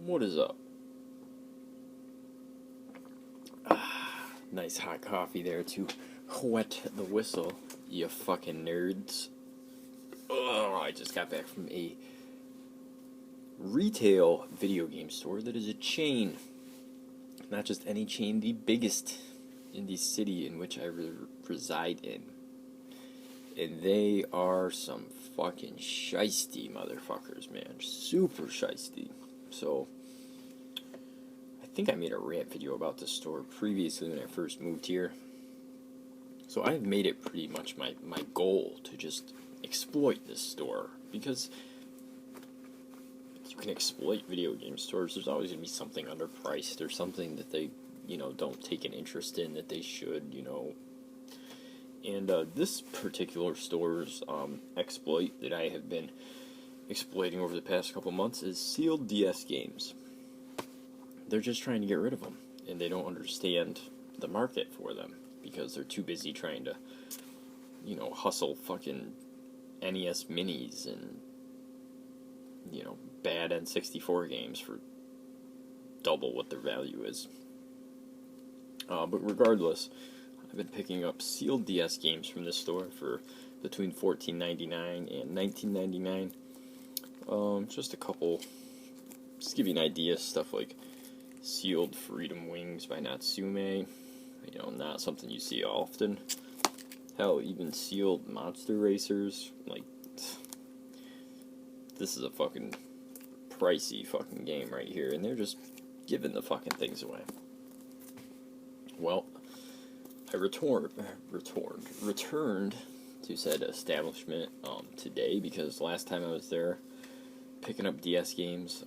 What is up? Nice hot coffee there to wet the whistle, you fucking nerds. Oh, I just got back from a retail video game store that is a chain. Not just any chain, the biggest in the city in which I reside in. And they are some fucking shiesty motherfuckers, man. Super shiesty. So, I think I made a rant video about this store previously when I first moved here. So I've made it pretty much my goal to just exploit this store. Because you can exploit video game stores. There's always going to be something underpriced or something that they, don't take an interest in that they should, And this particular store's exploit that I have been exploiting over the past couple months is sealed DS games. They're just trying to get rid of them, and they don't understand the market for them because they're too busy trying to, hustle fucking NES minis and, bad N64 games for double what their value is. But regardless, I've been picking up sealed DS games from this store for between $14.99 and $19.99. Just a couple, just to give you an idea, stuff like Sealed Freedom Wings by Natsume, not something you see often. Hell, even Sealed Monster Racers, this is a fucking pricey fucking game right here, and they're just giving the fucking things away. Well, I returned to said establishment today because last time I was there picking up DS games,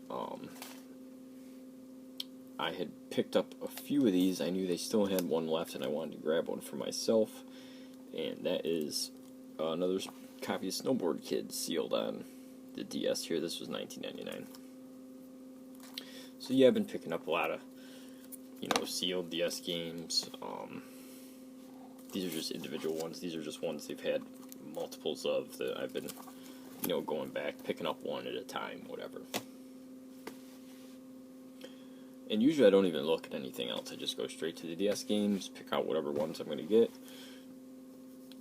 I had picked up a few of these. I knew they still had one left, and I wanted to grab one for myself, and that is another copy of Snowboard Kids sealed on the DS here. This was $19.99. So yeah, I've been picking up a lot of sealed DS games. These are just individual ones. These are just ones they've had multiples of that I've been, going back, picking up one at a time, whatever. And usually I don't even look at anything else. I just go straight to the DS games, pick out whatever ones I'm going to get,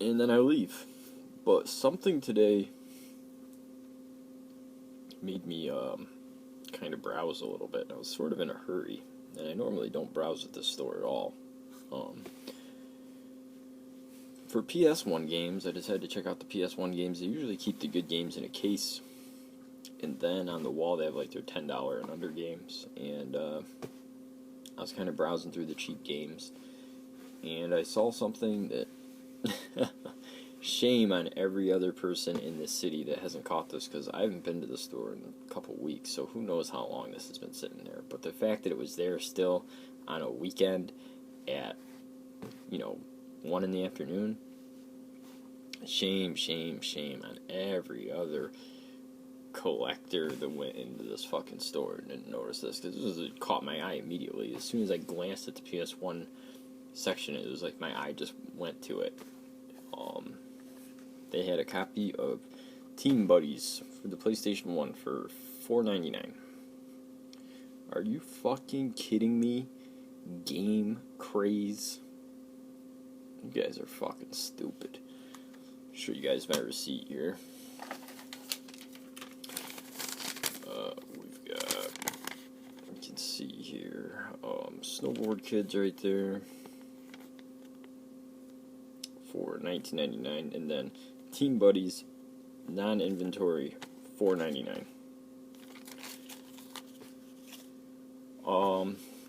and then I leave. But something today made me kind of browse a little bit. I was sort of in a hurry, and I normally don't browse at this store at all. For PS1 games, I decided to check out the PS1 games. They usually keep the good games in a case, and then on the wall they have their $10 and under games. And I was kind of browsing through the cheap games, and I saw something that shame on every other person in this city that hasn't caught this, because I haven't been to the store in a couple weeks, so who knows how long this has been sitting there. But the fact that it was there still on a weekend at 1 in the afternoon, shame on every other collector that went into this fucking store and didn't notice this, because it caught my eye immediately. As soon as I glanced at the PS1 section, it was like my eye just went to it. They had a copy of Team Buddies for the PlayStation 1 for $4.99. Are you fucking kidding me? Game craze? You guys are fucking stupid. I'll show you guys my receipt here. We've got, you can see here, Snowboard Kids right there for $19.99, and then Team Buddies non-inventory $4.99.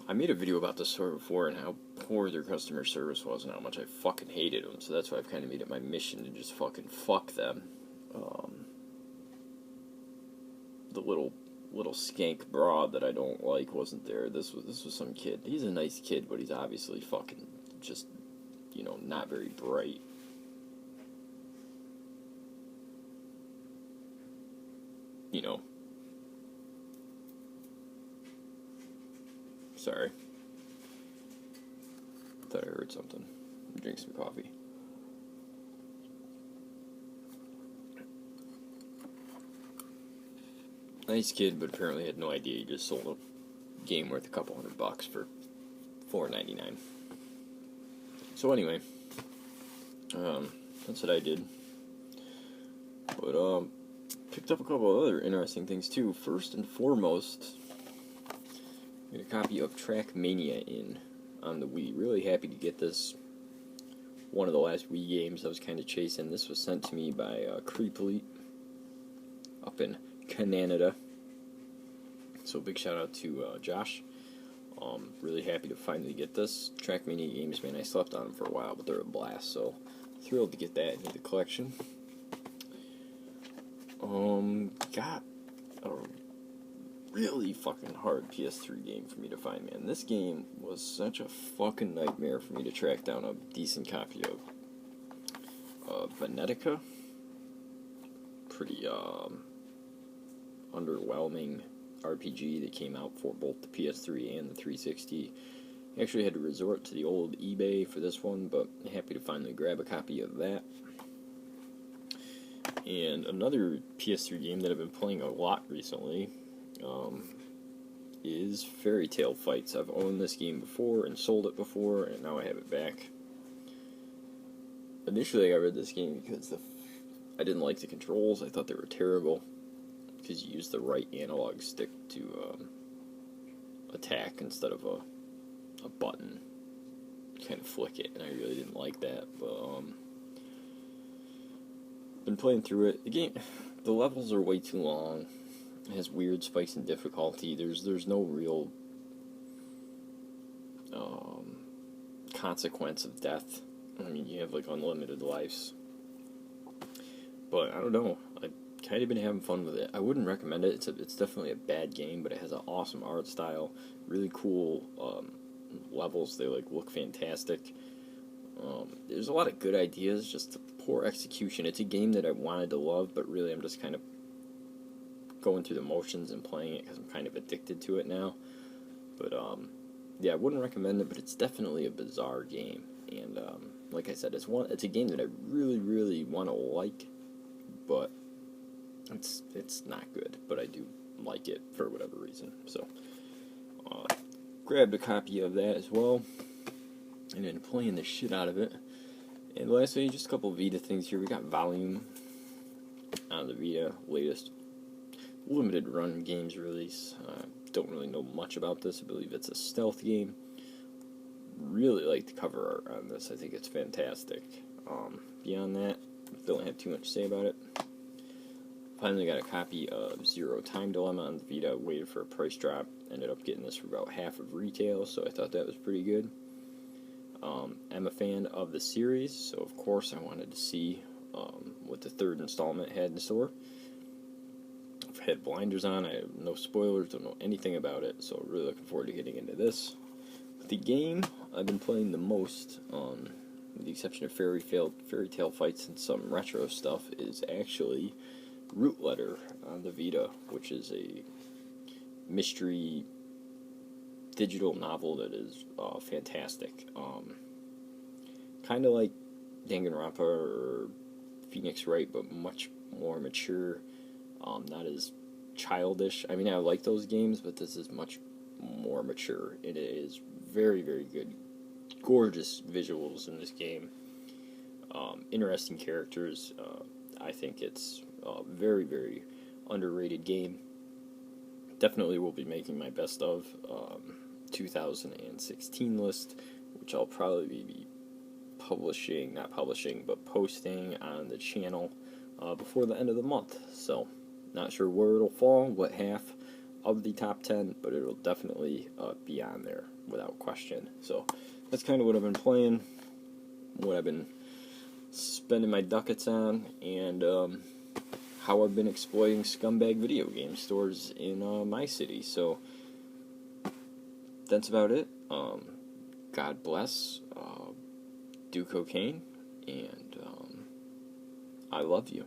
I made a video about this store before and how poor their customer service was and how much I fucking hated them, so that's why I've kind of made it my mission to just fucking fuck them. The little skank broad that I don't like wasn't there. This was some kid. He's a nice kid, but he's obviously fucking just, not very bright. Sorry. I thought I heard something. Drink some coffee. Nice kid, but apparently had no idea he just sold a game worth a couple $100 for $4.99. So anyway, that's what I did. But picked up a couple of other interesting things too. First and foremost, I got a copy of Trackmania in on the Wii. Really happy to get this. One of the last Wii games I was kind of chasing. This was sent to me by Creepleet up in Canada. So big shout out to Josh. Really happy to finally get this. Trackmania games, man, I slept on them for a while, but they're a blast. So thrilled to get that into the collection. Got a really fucking hard PS3 game for me to find, man. This game was such a fucking nightmare for me to track down a decent copy of. Venetica. Pretty, underwhelming RPG that came out for both the PS3 and the 360. Actually had to resort to the old eBay for this one, but happy to finally grab a copy of that. And another PS3 game that I've been playing a lot recently is Fairy Tail Fights. I've owned this game before and sold it before, and now I have it back. Initially, I read this game because I didn't like the controls. I thought they were terrible because you use the right analog stick to attack instead of a button. Kind of flick it, and I really didn't like that. But been playing through it. The levels are way too long. It has weird spikes in difficulty. There's no real consequence of death. I mean, you have like unlimited lives. But I don't know. I've kind of been having fun with it. I wouldn't recommend it. It's definitely a bad game, but it has an awesome art style. Really cool levels. They look fantastic. There's a lot of good ideas, just poor execution. It's a game that I wanted to love, but really I'm just kind of going through the motions and playing it because I'm kind of addicted to it now. But yeah, I wouldn't recommend it, but it's definitely a bizarre game. And like I said, it's a game that I really, really want to like, but it's not good. But I do like it for whatever reason. So grabbed a copy of that as well, and then playing the shit out of it. And lastly, just a couple of Vita things here. We got Volume on the Vita, latest limited run games release. Don't really know much about this. I believe it's a stealth game. Really like the cover art on this. I think it's fantastic. Beyond that, don't have too much to say about it. Finally got a copy of Zero Time Dilemma on the Vita. Waited for a price drop. Ended up getting this for about half of retail, so I thought that was pretty good. I'm a fan of the series, so of course I wanted to see what the third installment had in store. I've had blinders on. I have no spoilers. Don't know anything about it, so really looking forward to getting into this. The game I've been playing the most, with the exception of Fairy Tail Fights and some retro stuff, is actually Root Letter on the Vita, which is a mystery digital novel that is fantastic. Kind of like Danganronpa or Phoenix Wright, but much more mature. Not as childish. I mean, I like those games, but this is much more mature. It is very, very good. Gorgeous visuals in this game. Interesting characters. I think it's a very, very underrated game. Definitely will be making my best of 2016 list, which I'll probably be posting on the channel before the end of the month. So, not sure where it'll fall, what half of the top 10, but it'll definitely be on there without question. So, that's kind of what I've been playing, what I've been spending my ducats on, and how I've been exploiting scumbag video game stores in my city. So, that's about it. God bless. Do cocaine, and I love you.